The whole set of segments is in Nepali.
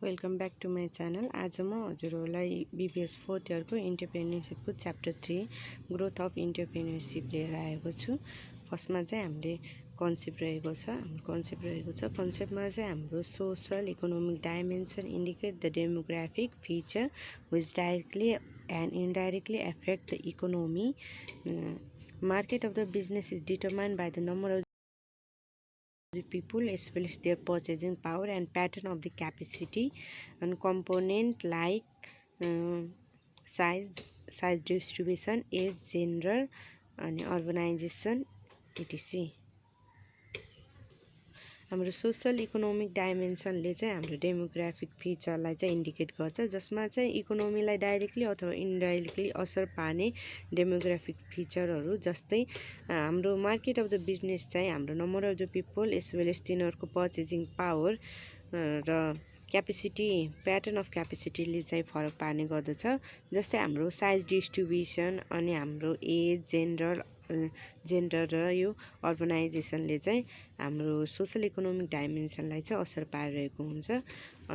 Welcome back to my channel. आज म हजुरहरूलाई BBS 4th इयरको इन्टरप्रेन्योरसिपको च्याप्टर 3 ग्रोथ अफ इन्टरप्रेन्योरसिप लिएर आएको छु। फर्स्टमा चाहिँ हामीले कन्सेप्ट रहेको छ। कन्सेप्टमा चाहिँ हाम्रो social economic dimension indicate the demographic feature which directly and indirectly effect the economy. Market of the business is determined by the number of the people establish their purchasing power and pattern of the capacity and component like size distribution, age, gender and urbanization etc. हाम्रो सोसल इकोनोमिक डाइमेन्सनले चाहिँ हाम्रो डेमोग्राफिक फिचरलाई चाहिँ इन्डिकेट गर्छ, जसमा चाहिँ इकोनोमीलाई डाइरेक्टली अथवा इन्डाइरेक्टली असर पार्ने डेमोग्राफिक फिचरहरू जस्तै हाम्रो मार्केट अफ द बिजनेस चाहिँ हाम्रो number of the people as well as तिनीहरूको पर्चेजिङ पावर र क्यापेसिटी प्याटर्न अफ क्यापेसिटीले चाहिँ फरक पार्ने गर्दछ। जस्तै हाम्रो साइज डिस्ट्रिब्युसन अनि हाम्रो एज, जेन्डर र यो अर्बनाइजेसनले चाहिँ हाम्रो सोसल इकोनोमिक डाइमेन्सनलाई चाहिँ असर पारिरहेको हुन्छ।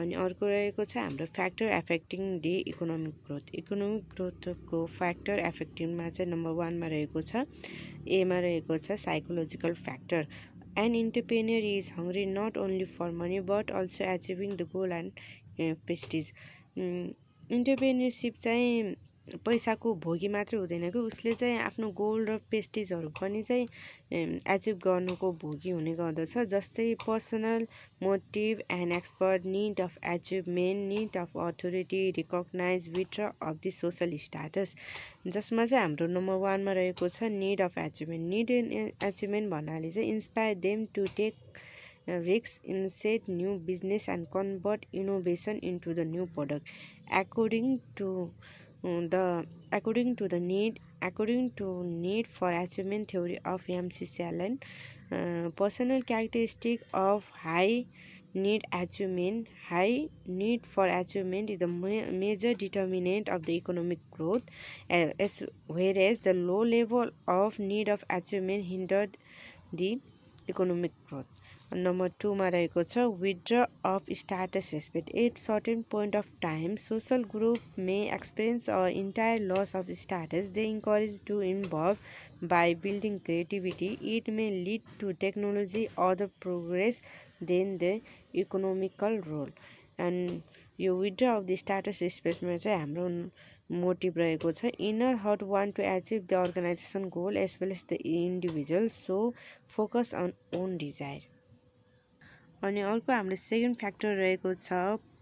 अनि अर्को रहेको छ हाम्रो factor affecting the economic growth. Economic ग्रोथको फ्याक्टर एफेक्टिङमा चाहिँ नम्बर 1 मा रहेको छ, एमा रहेको छ psychological factor. An entrepreneur is hungry not only for money but also achieving the goal and prestige. इन्टरप्रेन्योरसिप चाहिँ पैसाको भोगी मात्रै हुँदैन कि उसले चाहिँ आफ्नो गोल र प्रेस्टिजहरू पनि चाहिँ एचिभ गर्नुको भोगी हुने गर्दछ। जस्तै personal motive and expert, need of achievement, need of authority, recognise withdraw of the social status, जसमा चाहिँ हाम्रो नम्बर 1 मा रहेको छ need of achievement. Need and achievement भन्नाले चाहिँ inspire them to take risks, initiate new business and convert innovation into the new product according to the need for achievement theory of MC Shalin. Personal characteristic of high need for achievement is the major determinant of the economic growth, whereas the low level of need of achievement hindered the economic growth. Number 2 मा रहेको छ withdraw of status respect. At certain point of time social group may experience a entire loss of status they encourage to involve by building creativity. It may lead to technology other progress than the economical role. And यो विथड्र अफ द स्टाटस रेस्पेक्टमा चाहिँ हाम्रो मोटिभ रहेको छ inner hot want to achieve the organisation goal as well as the individual, so focus on own desire. अनि अर्को हाम्रो सेकेन्ड फ्याक्टर रहेको छ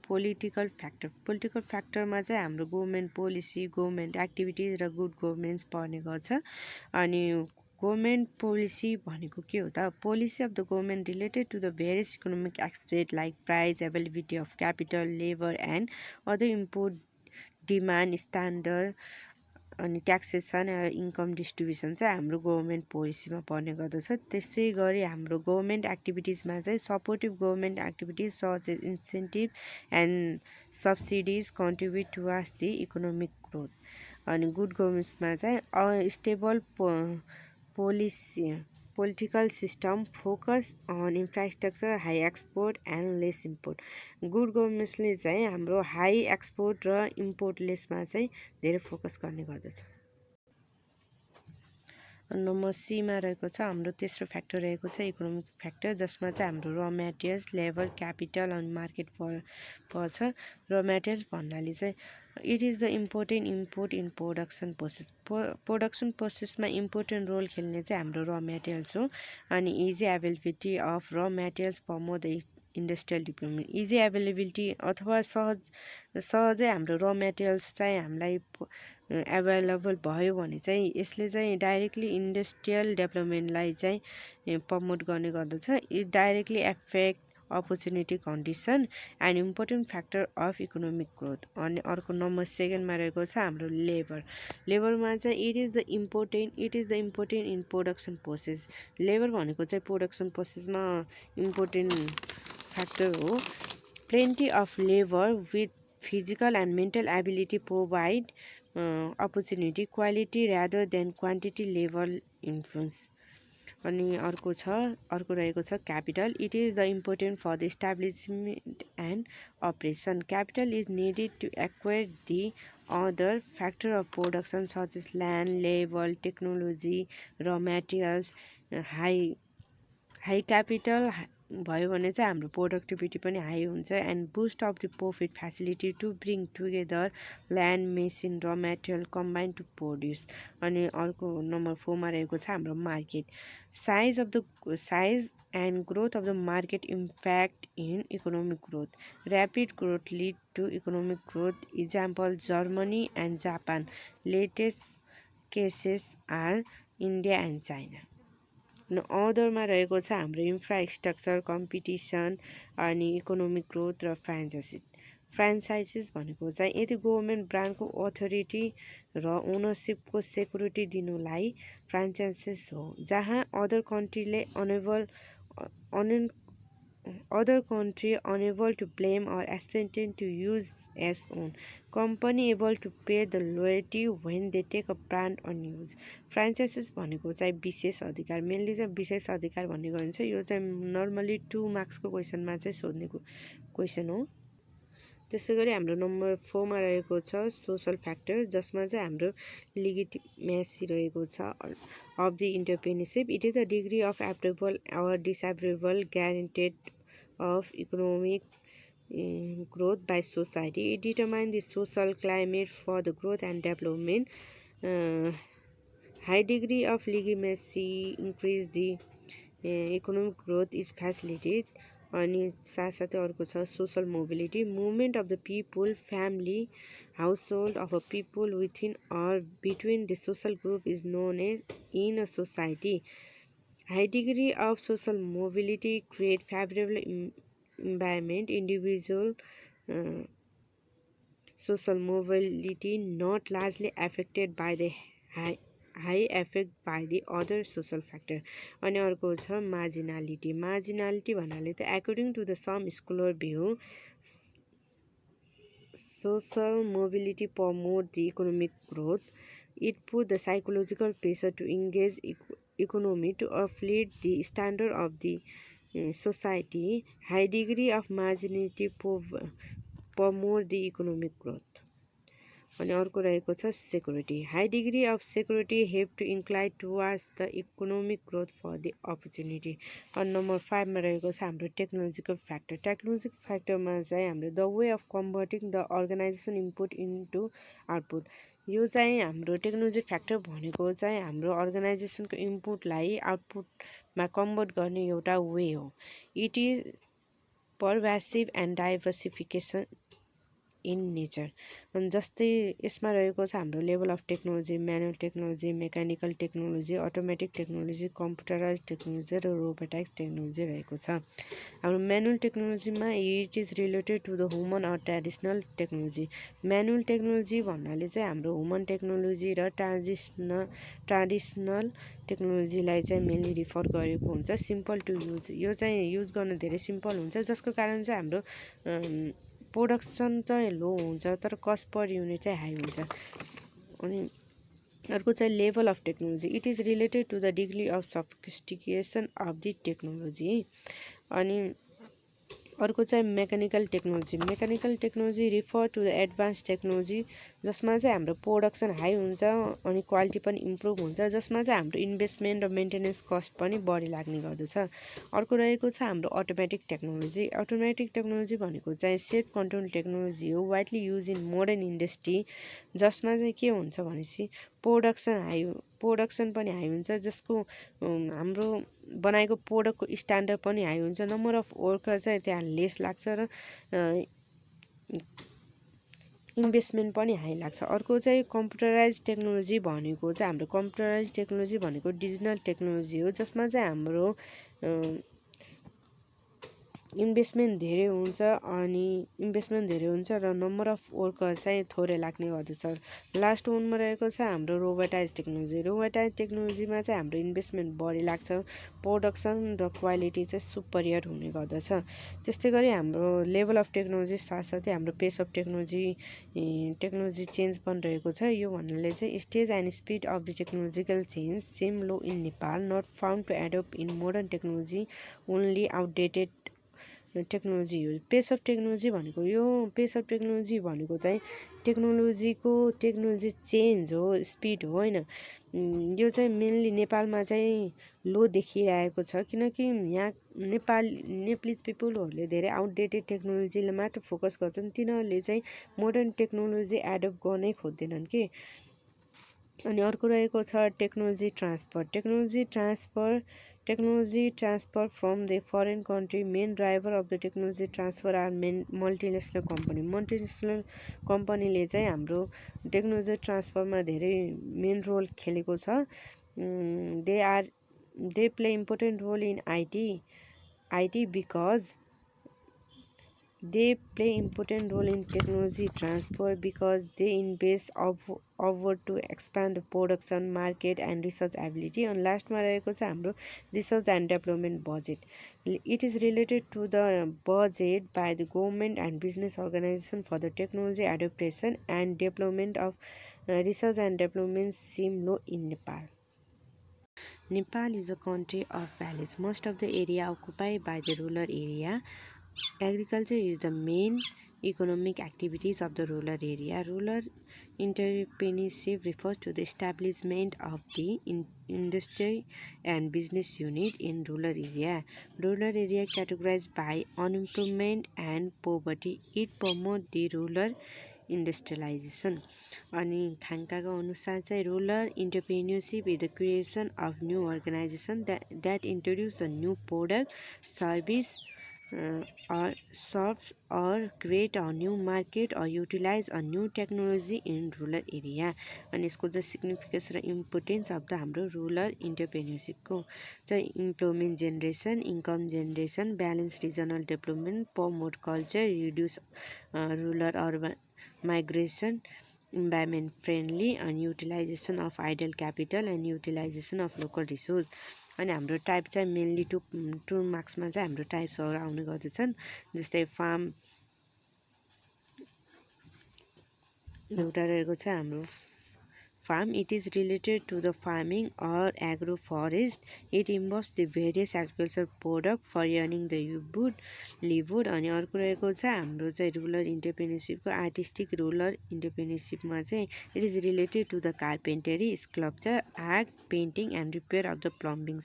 पोलिटिकल फ्याक्टर। पोलिटिकल फ्याक्टरमा चाहिँ हाम्रो गभर्मेन्ट पोलिसी, गभर्मेन्ट एक्टिभिटिज र गुड गभर्नेन्स पर्ने गर्छ। अनि गभर्मेन्ट पोलिसी भनेको के हो त? Policy of the government related to the various economic aspect like price, availability of capital, labour and other import demand, standard अनि ट्याक्सेसन र इन्कम डिस्ट्रिब्युसन चाहिँ हाम्रो गभर्मेन्ट पोलिसीमा पर्ने गर्दछ। त्यसै गरी हाम्रो गभर्मेन्ट एक्टिभिटिजमा चाहिँ supportive government activities such as incentive and subsidies contribute towards the economic growth. अनि गुड गभर्नेन्समा चाहिँ stable political system, focus on infrastructure, high export and less import. Good गभर्नेन्सले चाहिँ हाम्रो हाई एक्सपोर्ट र इम्पोर्ट लेसमा चाहिँ धेरै फोकस गर्ने गर्दछ। नम्बर सी मा रहेको छ हाम्रो तेस्रो फ्याक्टर रहेको छ इकोनोमिक फ्याक्टर, जसमा चाहिँ हाम्रो र मेटेरियल्स, लेबर, क्यापिटल अनि मार्केट पर्छ। र मेटेरियल्स भन्नाले चाहिँ it is the important input in production process. Production प्रोसेसमा इम्पोर्टेन्ट रोल खेल्ने चाहिँ हाम्रो र मेटेरियल्स हो। अनि easy availability of raw materials promote the industrial development. Easy availability अथवा सहजै हाम्रो र मेटेरियल्स चाहिँ हामीलाई एभाइलेबल भयो भने चाहिँ यसले चाहिँ डाइरेक्टली इन्डस्ट्रियल डेभलपमेन्टलाई चाहिँ प्रमोट गर्ने गर्दछ। It directly effect opportunity condition and important factor of economic growth. अनि अर्को नम्बर 2 मा रहेको छ हाम्रो लेबर। लेबरमा चाहिँ it is the important in production process. Labour भनेको चाहिँ प्रोडक्सन प्रोसेसमा इम्पोर्टेन्ट फ्याक्टर हो। Plenty of labour with physical and mental ability provide opportunity, quality rather than quantity level influence। अनि अर्को रहेको छ capital. It is the important for the establishment and operation. Capital is needed to acquire the other factor of production such as land, labour, technology, र मेटेरियल्स. हाई क्यापिटल भयो भने चाहिँ हाम्रो प्रोडक्टिभिटी पनि हाई हुन्छ and boost of the profit facility to bring together land, machine, र मेटेरियल कम्बाइन टु प्रोड्युस. अनि अर्को नम्बर 4 मा रहेको छ हाम्रो market. Size and growth of the market impact in economic growth. Rapid growth lead to economic growth. Example Germany and Japan. Latest cases are India and China. अदरमा रहेको छ हाम्रो इन्फ्रास्ट्रक्चर, कम्पिटिसन, अनि इकोनोमिक ग्रोथ र फ्रान्चाइजिस भनेको चाहिँ यदि गभर्मेन्ट ब्रान्डको अथोरिटी र ओनरसिपको सेक्युरिटी दिनुलाई फ्रान्चाइजिस हो, जहाँ other country unable to blame or expected to use as own. Company able to pay the loyalty when they take a brand on use. फ्रान्चाइजिस भनेको चाहिँ विशेष अधिकार. मेनली चाहिँ विशेष अधिकार भनेको हुन्छ. यो चाहिँ नर्मली 2 मार्क्सको क्वेसनमा चाहिँ सोध्ने क्वेसन हो. त्यसै गरी हाम्रो नम्बर 4 मा रहेको छ सोसल फ्याक्टर, जसमा चाहिँ हाम्रो लिगिटिमेसी रहेको छ of the entrepreneurship. It is the degree of approval or disapproval guaranteed of economic growth by society. It determines the social climate for the growth and development. High degree of legitimacy increase the economic growth is facilitated. अनि साथसाथै अर्को छ social mobility. Movement of the people, family, household of a people within or between the social group is known as in a society. High degree of social mobility create favorable environment. Individual social mobility not largely affected by the high effect by the other social factor. अनि अर्को छ मार्जिनालिटी. मार्जिनालिटी भन्नाले त according to the some scholar view, social mobility promote the economic growth. It put the psychological pressure to engage economy to uplift the standard of the society. High degree of marginality promote the economic growth. अनि अर्को रहेको छ security. High degree of security help to incline towards the economic growth for the opportunity. अनि नम्बर 5 मा रहेको छ हाम्रो टेक्नोलोजिकल फ्याक्टर. टेक्नोलोजिकल फ्याक्टरमा चाहिँ हाम्रो the way of converting the organisation input into output. यो चाहिँ हाम्रो टेक्नोलोजी फ्याक्टर भनेको चाहिँ हाम्रो अर्गनाइजेसनको इनपुटलाई आउटपुटमा कन्भर्ट गर्ने एउटा वे हो. It is pervasive and diversification in nature. अनि जस्तै यसमा रहेको छ हाम्रो level of technology, manual technology, mechanical technology, automatic technology, computerize technology र रोबोटिक्स टेक्नोलोजी रहेको छ. हाम्रो म्यानुअल टेक्नोलोजीमा it is related to the human or traditional technology. Manual technology भन्नाले चाहिँ हाम्रो ह्युमन टेक्नोलोजी र ट्रेडिसनल टेक्नोलोजीलाई चाहिँ मेनली रिफर गरेको हुन्छ. Simple to use. यो चाहिँ युज गर्न धेरै सिम्पल हुन्छ, जसको कारण चाहिँ हाम्रो प्रोडक्सन चाहिँ लो हुन्छ तर कस्ट पर युनिट चाहिँ हाई हुन्छ. अनि अर्को चाहिँ level of technology. It is related to the degree of sophistication of the technology. अनि अर्को चाहिँ mechanical technology. Mechanical technology refer to the advance technology, जसमा चाहिँ हाम्रो प्रोडक्सन हाई हुन्छ अनि क्वालिटी पनि इम्प्रुभ हुन्छ, जसमा चाहिँ हाम्रो इन्भेस्टमेन्ट र मेन्टेनेन्स कस्ट पनि बढी लाग्ने गर्दछ. अर्को रहेको छ हाम्रो अटोमेटिक टेक्नोलोजी. अटोमेटिक टेक्नोलोजी भनेको चाहिँ सेल्फ कन्ट्रोल टेक्नोलोजी हो, widely use in modern industry, जसमा चाहिँ के हुन्छ भनेपछि प्रोडक्सन पनि हाई हुन्छ, जसको हाम्रो बनाएको प्रोडक्टको स्ट्यान्डर्ड पनि हाई हुन्छ. नम्बर अफ वर्कर चाहिँ त्यहाँ लेस लाग्छ र इन्भेस्टमेन्ट पनि हाई लाग्छ. अर्को चाहिँ कम्प्युटराइज टेक्नोलोजी भनेको चाहिँ हाम्रो कम्प्युटराइज टेक्नोलोजी भनेको डिजिटल टेक्नोलोजी हो, जसमा चाहिँ हाम्रो इन्भेस्टमेन्ट धेरै हुन्छ र नम्बर अफ वर्कर्स चाहिँ थोरै लाग्ने गर्दछ। लास्ट वानमा रहेको छ हाम्रो रोबोटाइज टेक्नोलोजीमा चाहिँ हाम्रो इन्भेस्टमेन्ट बढी लाग्छ, प्रोडक्सन र क्वालिटी चाहिँ सुपरियर हुने गर्दछ। त्यस्तै गरी हाम्रो लेभल अफ टेक्नोलोजी साथसाथै हाम्रो पेस अफ टेक्नोलोजी चेन्ज पनि रहेको छ। यो भन्नाले चाहिँ stage and speed of the technological change seem low in Nepal, not found to adapt in modern technology, only outdated technology हो। पेस अफ टेक्नोलोजी भनेको चाहिँ टेक्नोलोजी चेन्ज हो, स्पिड हो होइन। यो चाहिँ मेनली नेपालमा चाहिँ लो देखिरहेको छ, किनकि यहाँ नेपालीज पिपुलहरूले धेरै आउटडेटेड टेक्नोलोजीलाई मात्र फोकस गर्छन्। तिनीहरूले चाहिँ मोडर्न टेक्नोलोजी एडप्ट गर्नै खोज्दैनन् कि। अनि अर्को रहेको छ technology transfer from the foreign country. Main driver of the technology transfer are multinational कम्पनीले चाहिँ हाम्रो टेक्नोलोजी ट्रान्सफरमा धेरै मेन रोल खेलेको छ। They play important role in IT because they play important role in technology transfer because they invest over to expand the production, market and research ability. And last ma raheko cha hamro research and development budget. It is related to the budget by the government and business organization for the technology adaptation and development of research and development seem low in Nepal. Nepal is a country of valleys. Most of the area occupied by the rural area. Agriculture is the main economic activities of the rural area. Rural entrepreneurship refers to the establishment of the industry and business unit in rural area. Rural area categorized by unemployment and poverty. It promotes the rural industrialization. अनि खाङ्काको अनुसार चाहिँ rural entrepreneurship is the creation of new organization that introduce a new product service or serves or create a new market or utilize a new technology in rural area. अनि यसको चाहिँ सिग्निफिकेन्स र इम्पोर्टेन्स अफ द हाम्रो रुरल इन्टरप्रेन्योरसिपको चाहिँ employment generation, income generation, balance regional development, promote culture, reduce rural urban migration, environment friendly, and utilization of idle capital and utilization of local resource. अनि हाम्रो टाइप चाहिँ मेनली टु मार्क्समा चाहिँ हाम्रो टाइप्सहरू आउने गर्दछन्। जस्तै फार्म एउटा रहेको छ हाम्रो farm. It is related to the farming or agroforest. It involves the various agricultural product for earning the livelihood. अनि अर्को रहेको छ हाम्रो चाहिँ रुरल इन्टरप्रेन्योरसिपको आर्टिस्टिक रुरल इन्टरप्रेन्योरसिपमा चाहिँ it is related to the carpentry, sculpture, art, painting and repair of the plumb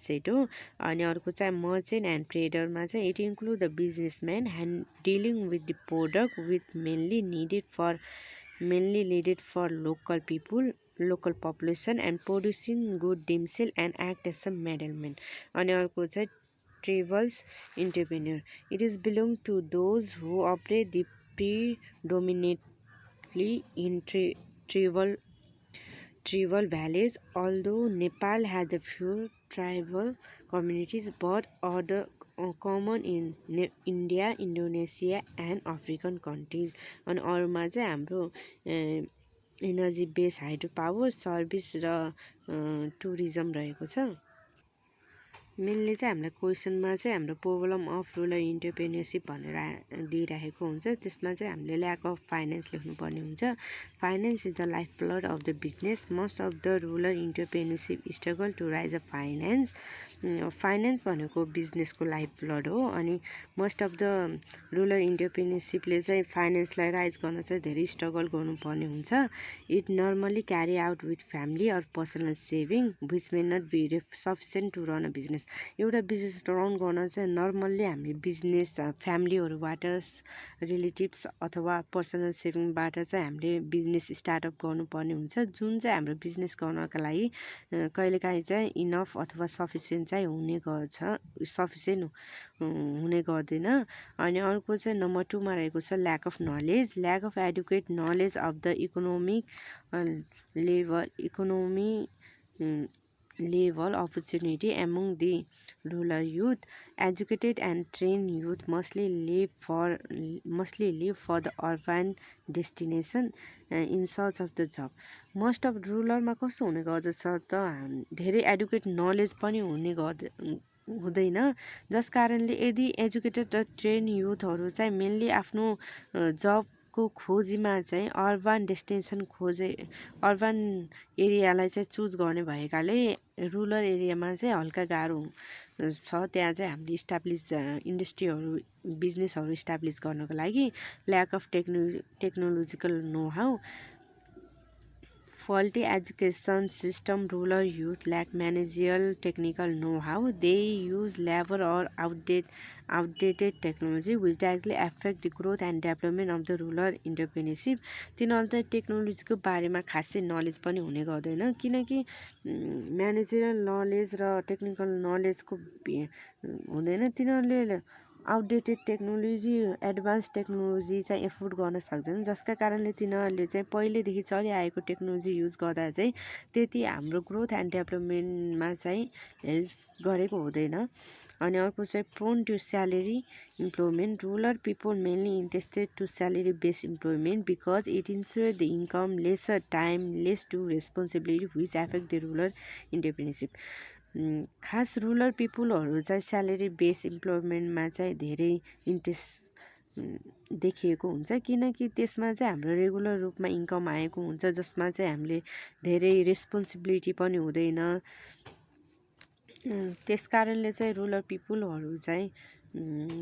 set हो। अनि अर्को चाहिँ मर्चेन्ट एन्ड ट्रेडरमा चाहिँ it include the businessman hand dealing with the product with mainly needed for local population and producing good themselves and act as a middleman. अनि अर्को चाहिँ travels entrepreneur. It is belong to those who operate the predominantly in tribal valleys. Although Nepal has a few tribal communities, but other common in India, Indonesia and African countries. अनि अरूमा चाहिँ हाम्रो energy base hydro power, service र टुरिज्म रहेको छ। मेनली चाहिँ हामीलाई क्वेसनमा चाहिँ हाम्रो प्रब्लम अफ रुरल इन्टरप्रेन्योरसिप भनेर दिइरहेको हुन्छ। त्यसमा चाहिँ हामीले ल्याक अफ फाइनेन्स लेख्नुपर्ने हुन्छ। Finance is the life blood of the business. Most of the rural entrepreneurship struggle to raise a finance. Finance भनेको बिजनेसको लाइफ ब्लड हो। अनि मोस्ट अफ द रुरल इन्टरप्रेन्योरसिपले चाहिँ फाइनेन्सलाई राइज गर्न चाहिँ धेरै स्ट्रगल गर्नुपर्ने हुन्छ। It normally carry out with family or personal saving which may not be sufficient to run a business. एउटा बिजनेस रन गर्न चाहिँ नर्मल्ली हामी बिजनेस फ्यामिलीहरूबाट, रिलेटिभ्स अथवा पर्सनल सेभिङबाट चाहिँ हामीले बिजनेस स्टार्टअप गर्नुपर्ने हुन्छ, जुन चाहिँ हाम्रो बिजनेस गर्नका लागि कहिलेकाहीँ चाहिँ इनफ अथवा सफिसियन्ट चाहिँ सफिसियन्ट हुने गर्दैन। अनि अर्को चाहिँ नम्बर 2 मा रहेको छ lack of knowledge. Lack of educate knowledge of the economy level opportunity among the rural youth. Educated and trained youth mostly leave for the urban destination in search of the job. Most of रुरलमा कस्तो हुने गर्दछ त धेरै एडुकेट नलेज पनि हुँदैन, जस कारणले यदि एजुकेटेड र ट्रेन युथहरू चाहिँ मेनली आफ्नो जबको खोजीमा चाहिँ अर्बन एरियालाई चाहिँ चुज गर्ने भएकाले रुरल एरियामा चाहिँ हल्का गाह्रो छ। त्यहाँ चाहिँ हामीले इन्डस्ट्रीहरू बिजनेसहरू इस्टाब्लिस गर्नको लागि lack of technological know how, faulty education system, rural youth lack managerial technical know-how, they use labor or outdated technology which directly affect the growth and development of the rural entrepreneurship. तिनीहरू चाहिँ टेक्नोलोजीको बारेमा खासै नलेज पनि हुने गर्दैन, किनकि म्यानेजरियल नलेज र टेक्निकल नलेजको हुँदैन। तिनीहरूले आउटडेटेड टेक्नोलोजी एडभान्स टेक्नोलोजी चाहिँ एफोर्ड गर्न सक्दैन, जसका कारणले तिनीहरूले चाहिँ पहिलेदेखि चलिआएको टेक्नोलोजी युज गर्दा चाहिँ त्यति हाम्रो ग्रोथ एन्ड डेभलपमेन्टमा चाहिँ हेल्प गरेको हुँदैन। अनि अर्को चाहिँ prone to salary employment, rural people mainly interested to salary based employment because it insure the income, lesser time, less to responsibility which affect the rural entrepreneurship. खास रुरल पिपुलहरू चाहिँ स्यालेरी बेस इम्प्लोयमेन्टमा चाहिँ धेरै इन्ट्रेस्ट देखिएको हुन्छ, किनकि त्यसमा चाहिँ हाम्रो रेगुलर रूपमा इन्कम आएको हुन्छ, जसमा चाहिँ हामीले धेरै रेस्पोन्सिबिलिटी पनि हुँदैन। त्यस कारणले चाहिँ रुरल पिपुलहरू चाहिँ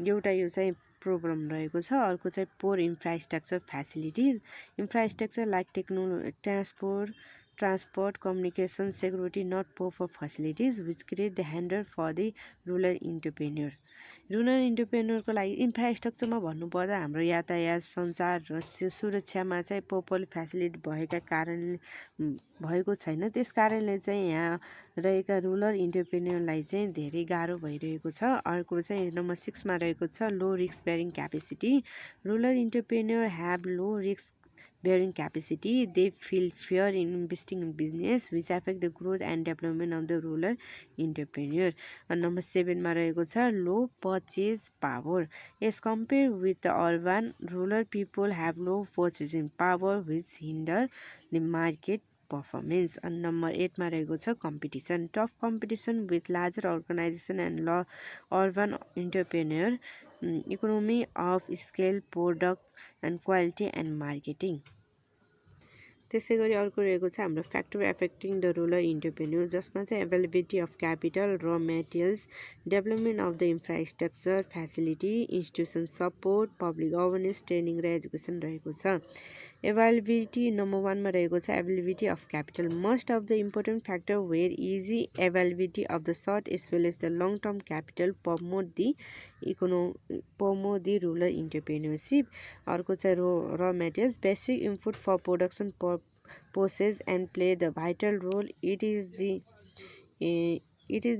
एउटा यो चाहिँ प्रब्लम रहेको छ। अर्को चाहिँ poor infrastructure facilities, infrastructure like transport, communication, security, not proper facilities which create the hinder for the rural entrepreneur. Rural इन्टरप्रेन्योरको लागि इन्फ्रास्ट्रक्चरमा भन्नुपर्दा हाम्रो यातायात, सञ्चार र सुरक्षामा चाहिँ प्रोपर फेसिलिटी भएको छैन। त्यस कारणले चाहिँ यहाँ रहेका रुरल इन्टरप्रेन्योरलाई चाहिँ धेरै गाह्रो भइरहेको छ। अर्को चाहिँ नम्बर 6 मा रहेको छ low risk bearing capacity, rural entrepreneur have low risk bearing capacity, they feel fear in investing in business which affect the growth and development of the rural entrepreneur. And number 7 मा रहेको छ low purchase power, as compared with the urban, rural people have low purchasing power which hinder the market performance. And number 8 मा रहेको छ competition, tough competition with larger organization and urban entrepreneur, economy of scale, product and quality and marketing. त्यसै गरी अर्को रहेको छ हाम्रो factor affecting the rural entrepreneur, जसमा चाहिँ availability of capital, raw materials, development of the infrastructure facility, institution support, public awareness, training र एजुकेसन रहेको छ। एभाइलेबिलिटी नम्बर 1 मा रहेको छ availability of capital, most of the important factor where easy availability of the short as well as the long term capital promote the rural entrepreneurship. अर्को चाहिँ raw materials, basic input for production poses and play the vital role. It is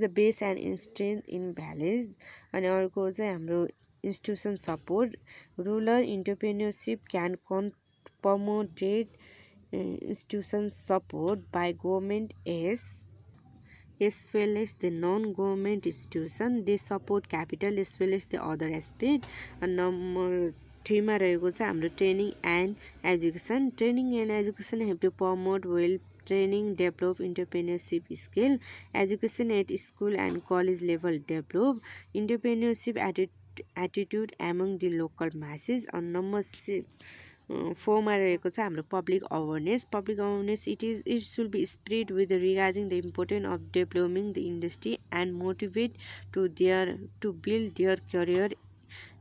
the base and strength in balance. अनि अर्को चाहिँ हाम्रो institution support, rural entrepreneurship can promote institution support by government as well as the non-government institution. They support capital as well as the other aspect. And number 3 मा रहेको छ हाम्रो training and education, training and education help to promote well training, develop entrepreneurship skill, education at school and college level develop entrepreneurship attitude among the local masses. अनि नम्बर 4 मा रहेको छ हाम्रो public awareness, it should be spread with regarding the importance of developing the industry and motivate to build their career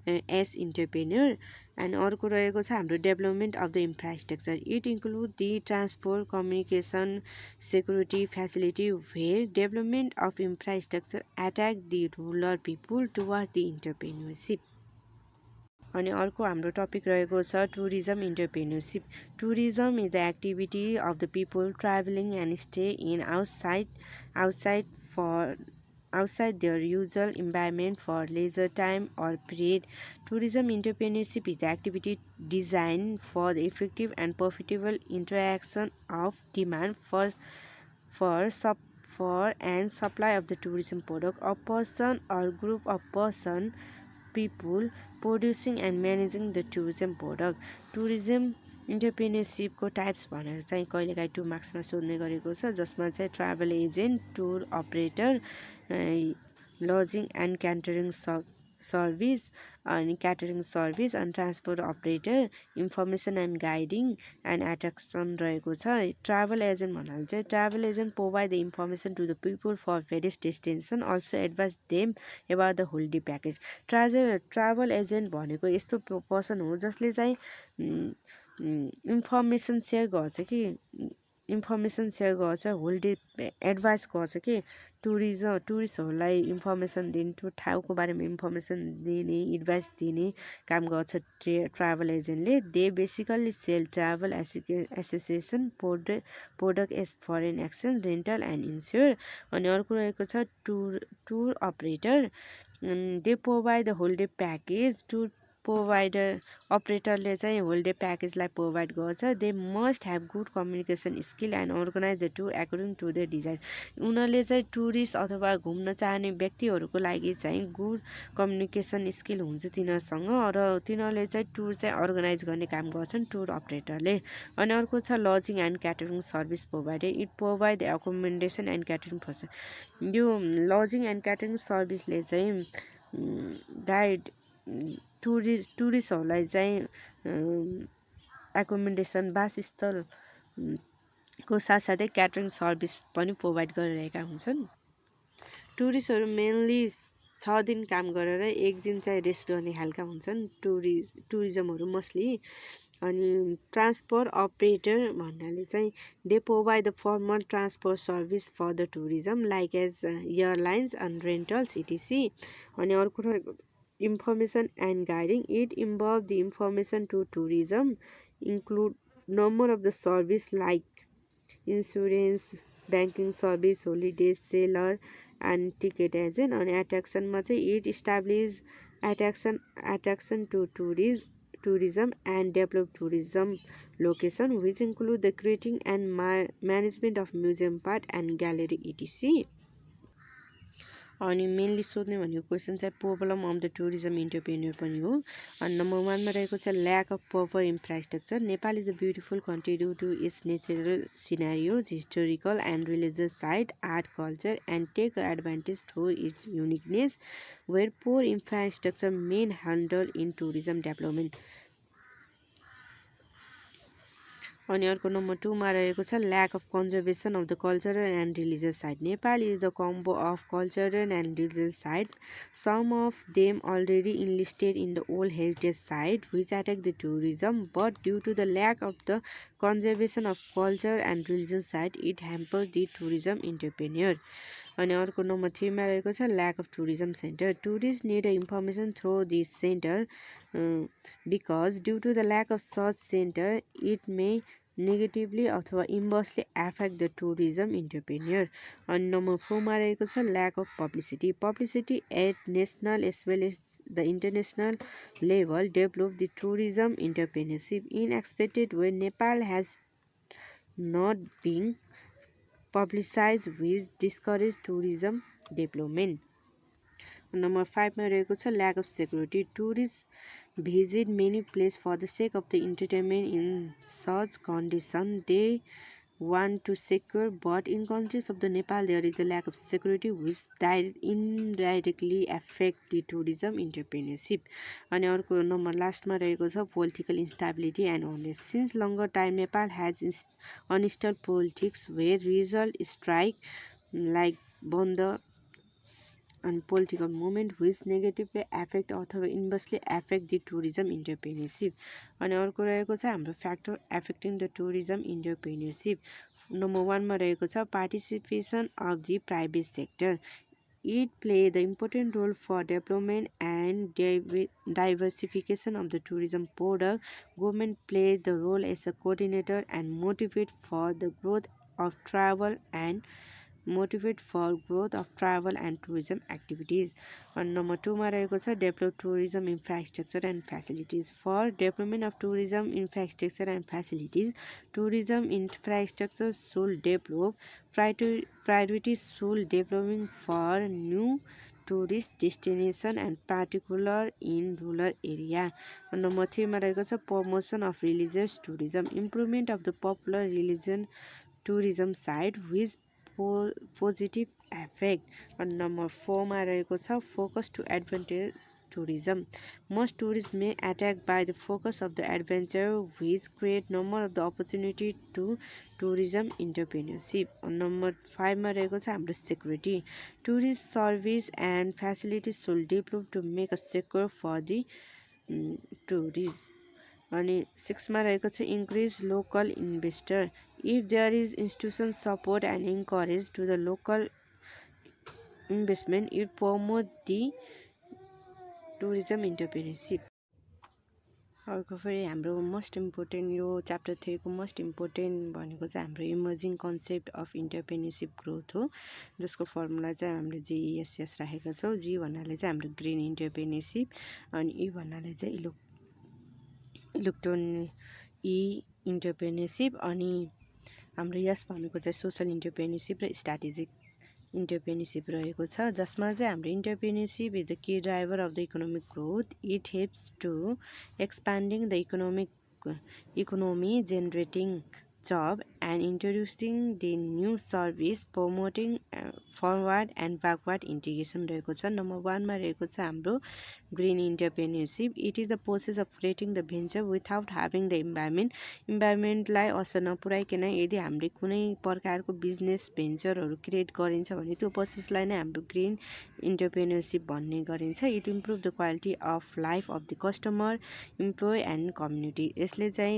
as entrepreneur. अनि अर्को रहेको छ हाम्रो development of the infrastructure, it include the transport, communication, security facility, where development of infrastructure attack the rural people toward the entrepreneurship. अनि अर्को हाम्रो टपिक रहेको छ tourism entrepreneurship, tourism is the activity of the people travelling and stay in outside their usual environment for leisure time or period. Tourism entrepreneurship is the activity designed for the effective and profitable interaction of demand for for and supply of the tourism product. A person or group of person people producing and managing the tourism product. Tourism इन्टरप्रेन्योरसिपको टाइप्स भनेर चाहिँ कहिलेकाहीँ 2 मार्क्समा सोध्ने गरेको छ, जसमा चाहिँ travel agent, tour operator, lodging and catering service अनि क्याटरिङ सर्भिस अनि transport operator, information and guiding and attraction रहेको छ। ट्राभल एजेन्ट भन्नाले चाहिँ travel agent provide the information to the people for various destination, also advise them about the holiday package. Travel agent भनेको यस्तो पर्सन हो जसले चाहिँ इन्फर्मेसन सेयर गर्छ होलिडे एडभाइस गर्छ कि टुरिस्टहरूलाई इन्फर्मेसन दिने, त्यो ठाउँको बारेमा इन्फर्मेसन दिने, एडभाइस दिने काम गर्छ ट्राभल एजेन्टले। They basically sell travel association product as foreign exchange, rental and insure. अनि अर्को रहेको छ tour operator, they provide the holiday package. Tour अपरेटरले चाहिँ होलिडे प्याकेजलाई प्रोभाइड गर्छ। They must have good communication skill and organize the tour according to the design. उनीहरूले चाहिँ टुरिस्ट अथवा घुम्न चाहने व्यक्तिहरूको लागि चाहिँ गुड कम्युनिकेसन स्किल हुन्छ तिनीहरूसँग, र तिनीहरूले चाहिँ टुर चाहिँ अर्गनाइज गर्ने काम गर्छन् टुर अपरेटरले। अनि अर्को छ lodging and catering service provided. It provide accommodation and catering for. यो लजिङ एन्ड क्याटरिङ सर्भिसले चाहिँ गाइड टुरिस्टहरूलाई चाहिँ एकोमोडेसन वासस्थल को साथसाथै क्याटरिङ सर्भिस पनि प्रोभाइड गरिरहेका हुन्छन्। टुरिस्टहरू मेनली 6 दिन काम गरेर 1 दिन चाहिँ रेस्ट गर्ने खालका हुन्छन् टुरिज्महरू मोस्टली। अनि ट्रान्सपोर्ट अपरेटर भन्नाले चाहिँ they provide the formal transport service for the tourism like as airlines and rentals etc. अनि अर्को information and guiding. It involve the information to tourism include number of the service like insurance, banking service, holiday seller and ticket agent. अनि एट्र्याक्सनमा चाहिँ it establish attraction to tourism and develop tourism location which include the creating and management of museum part and gallery etc. अनि मेनली सोध्ने भनेको क्वेसन चाहिँ problem of the tourism entrepreneur पनि हो। अनि नम्बर 1 मा रहेको छ lack of proper infrastructure. Nepal is the beautiful country due to its natural scenarios, historical and religious site, art culture and take advantage through its uniqueness where poor infrastructure main handle in tourism development. अनि अर्को नम्बर 2 मा रहेको छ lack of conservation of the cultural and religious site. Nepal is the combo of cultural and religious site, some of them already enlisted in the old heritage site which attract the tourism, but due to the lack of the conservation of culture and religious site it hampers the tourism entrepreneur. अनि अर्को नम्बर 3 मा रहेको छ lack of tourism centre. Tourist need information through this centre because due to the lack of such centre it may negatively अथवा inversely affect the tourism entrepreneur. अनि नम्बर 4 मा रहेको छ lack of publicity at national as well as the international level develop the tourism entrepreneurship in expected way Nepal has not being publicized which discourage tourism development. Number 5 मा रहेको छ lack of security. Tourist visit many places for the sake of the entertainment in such condition they want to secure, but in countries of the Nepal there is a lack of security which indirectly affect the tourism entrepreneurship. अनि अर्को नम्बर लास्टमा रहेको छ political instability and unrest. Since longer time Nepal has unstable politics where result strike like bandh and political movement which negatively affect अथवा inversely affect the tourism entrepreneurship. अनि अर्को रहेको छ हाम्रो factor affecting the tourism entrepreneurship. Number 1 मा रहेको छ participation of the private sector. It play the important role for development and diversification of the tourism product. Government plays the role as a coordinator and motivate for the growth of travel and motivate for growth of travel and tourism activities. अनि नम्बर 2 मा रहेको छ develop tourism infrastructure and facilities. For development of tourism infrastructure and facilities, tourism infrastructure should develop. Priorities should developing for new tourist destination and particular in rural area. Number 3 मा रहेको छ promotion of religious tourism. Improvement of the popular religion tourism site with positive effect. And number 4 मा रहेको छ focus to advantage tourism. Most tourists may attract by the focus of the adventure which create number of the opportunity to tourism entrepreneurship. And number 5 मा रहेको छ हाम्रो security. Tourist service and facilities should develop to make a secure for the tourists. अनि 6 मा रहेको छ increase local investor. If there is institution support and encourage to the local investment it promote the tourism entrepreneurship. अर्को फेरि हाम्रो मोस्ट इम्पोर्टेन्ट यो च्याप्टर 3 को मोस्ट इम्पोर्टेन्ट भनेको चाहिँ हाम्रो इमर्जिङ कन्सेप्ट अफ इन्टरप्रेन्योरसिप ग्रोथ हो, जसको फर्मुला चाहिँ हामीले GESS राखेका छौँ. जी भन्नाले चाहिँ हाम्रो ग्रिन इन्टरप्रेन्योरसिप, अनि ई भन्नाले चाहिँ इन्टरप्रेन्योरसिप, अनि हाम्रो यस भनेको चाहिँ सोसल इन्टरप्रेन्योरसिप र स्ट्राटेजिक इन्टरप्रेन्योरसिप रहेको छ, जसमा चाहिँ हाम्रो entrepreneurship is the key driver of the economic growth. It helps to expanding the economy generating job and introducing the new service, promoting forward and backward integration रहेको छ. नम्बर 1 मा रहेको छ हाम्रो green entrepreneurship. It is the process of creating the venture without having the इन्भाइरोमेन्टलाई असर नपुर्याइकन यदि हामीले कुनै प्रकारको बिजनेस भेन्चरहरू क्रिएट गरिन्छ भने त्यो प्रोसेसलाई नै हाम्रो ग्रीन इन्टरप्रेन्योरसिप भन्ने गरिन्छ. It improve the quality of life of the customer, employee and community. यसले चाहिँ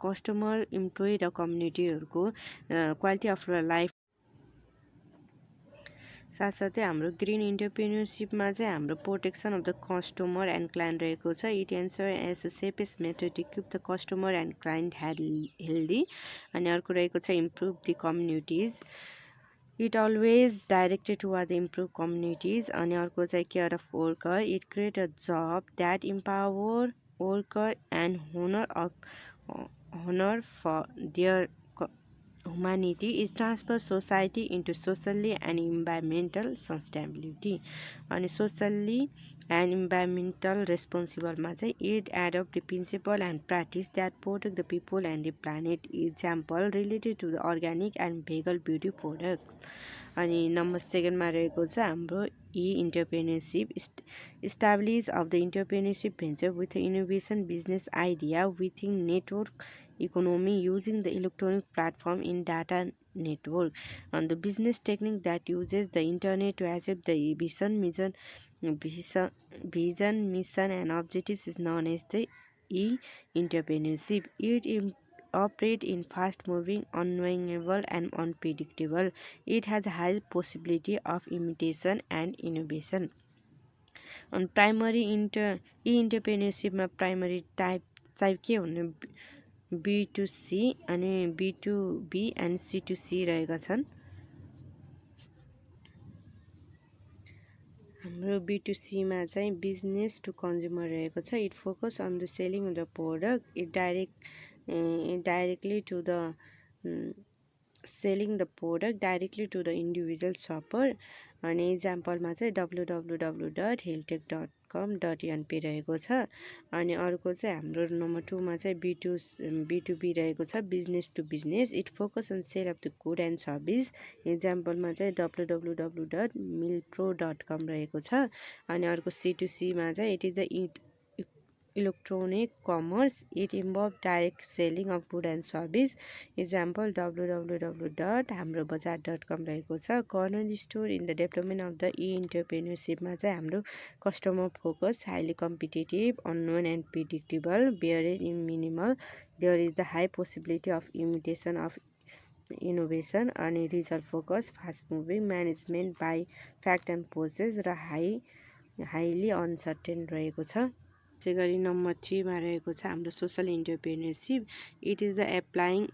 कस्टमर, इम्प्लोइ र कम्युनिटीहरूको क्वालिटी अफ लाइफ साथसाथै हाम्रो ग्रीन इन्टरप्रेन्योरसिपमा चाहिँ हाम्रो protection of the customer and client रहेको छ. It answer as a safest method to keep the customer and client healthy. अनि अर्को रहेको छ improve the communities. It always directed toward the improve communities. अनि अर्को चाहिँ care of worker. It create a job that empower worker and honor for their humanity. Is transfer society into socially and environmental sustainability. अनि socially and environmental responsible मा चाहिँ it adopt the principle and practice that protect the people and the planet. Example related to the organic and vegan beauty product. अनि नम्बर 2 मा रहेको छ हाम्रो इन्टरप्रेन्योरसिप. Establish of the entrepreneurship venture with innovation business idea within network economy using the electronic platform in data network. And the business technique that uses the internet to achieve the vision, mission and objectives is known as the e-entrepreneurship. It operate in fast moving, unknowable and unpredictable. It has a high possibility of imitation and innovation. On primary e-entrepreneurshipमा प्राइमरी टाइप के भन्ने B2C अनि B2B एन्ड C2C रहेका छन्. हाम्रो B2C मा चाहिँ बिजनेस टु कन्ज्युमर रहेको छ. It focus on the selling the product. It directly to the selling the product directly to the individual shopper. अनि इक्जाम्पलमा चाहिँ www.heltech.com.np रहेको छ. अनि अर्को चाहिँ हाम्रो नम्बर 2 मा चाहिँ B2B रहेको छ, business to business. It focus on sale of the good and service. इक्जाम्पलमा चाहिँ www.milpro.com रहेको छ. अनि अर्को C2C मा चाहिँ it is the electronic commerce. It involve direct selling of good and service. Example www.hamrobazar.com रहेको छ. Corner store in the development of the इन्टरप्रेन्योरसिपमा चाहिँ हाम्रो customer focus, highly competitive, unknown and predictable, bare in minimal, there is the high possibility of imitation of innovation. अनि result focus, fast moving, management by fact and process र हाइली अनसर्टेन रहेको छ. त्यसै गरी नम्बर 3 मा रहेको छ हाम्रो social entrepreneurship. It is applying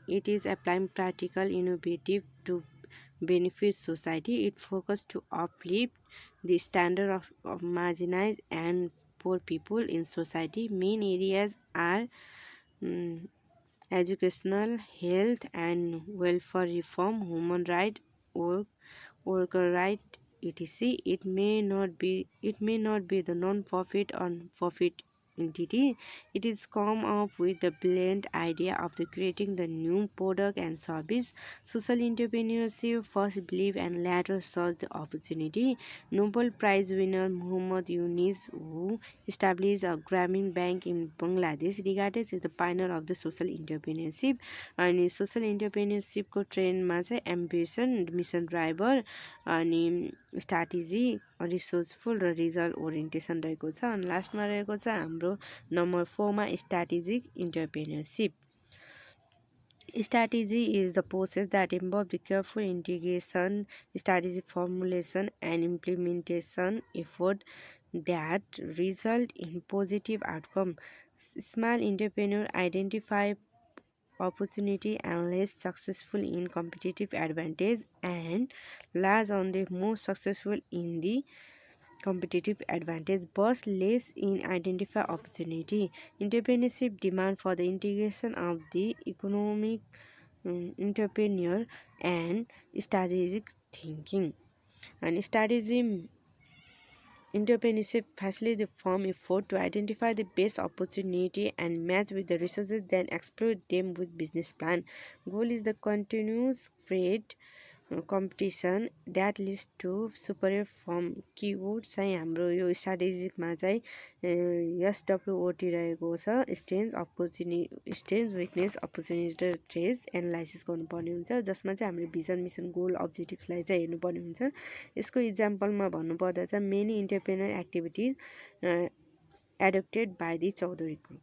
practical innovative to benefit society. It focuses to uplift the standard of marginalized and poor people in society. Main areas are mm, educational, health and welfare reform, human right, work, worker right, etc. It may not be the non-profit or profit entity. It is come up with the brilliant idea of the creating the new product and service. Social entrepreneurship first believe and later saw the opportunity. Nobel Prize winner Muhammad Yunus, who established a Grameen Bank in Bangladesh, regarded as the pioneer of the social entrepreneurship. अनि सोसल इन्टरप्रेन्योरसिपको ट्रेन्डमा चाहिँ एम्बिसन, मिसन ड्राइभर अनि स्ट्राटेजी, रिसोर्सफुल र रिजल्ट ओरिएन्टेसन रहेको छ। अनि लास्टमा रहेको छ हाम्रो नम्बर 4 मा strategic इन्टरप्रेन्योरसिप। Strategy is the process that involves the careful integration, strategy formulation, and implementation effort that result in positive outcome. Small entrepreneur identify opportunity and less successful in competitive advantage, and large on the most successful in the competitive advantage but less in identify opportunity. Entrepreneurship demand for the integration of the economic entrepreneur and strategic thinking. And strategy entrepreneurship facilitates the firm effort to identify the best opportunity and match with the resources, then exploit them with business plan. Goal is the continuous spread competition that leads to superior firm. Keyword चाहिँ हाम्रो यो स्ट्राटेजिकमा चाहिँ एसडब्लुओटी रहेको छ। स्ट्रेन्थ विकनेस अपर्च्युनिटी र थ्रेट्स एनालाइसिस गर्नुपर्ने हुन्छ, जसमा चाहिँ हामीले भिजन मिसन गोल अब्जेक्टिभ्सलाई चाहिँ हेर्नुपर्ने हुन्छ। यसको इक्जाम्पलमा भन्नुपर्दा चाहिँ many entrepreneur activities adapted by the Chaudhary group.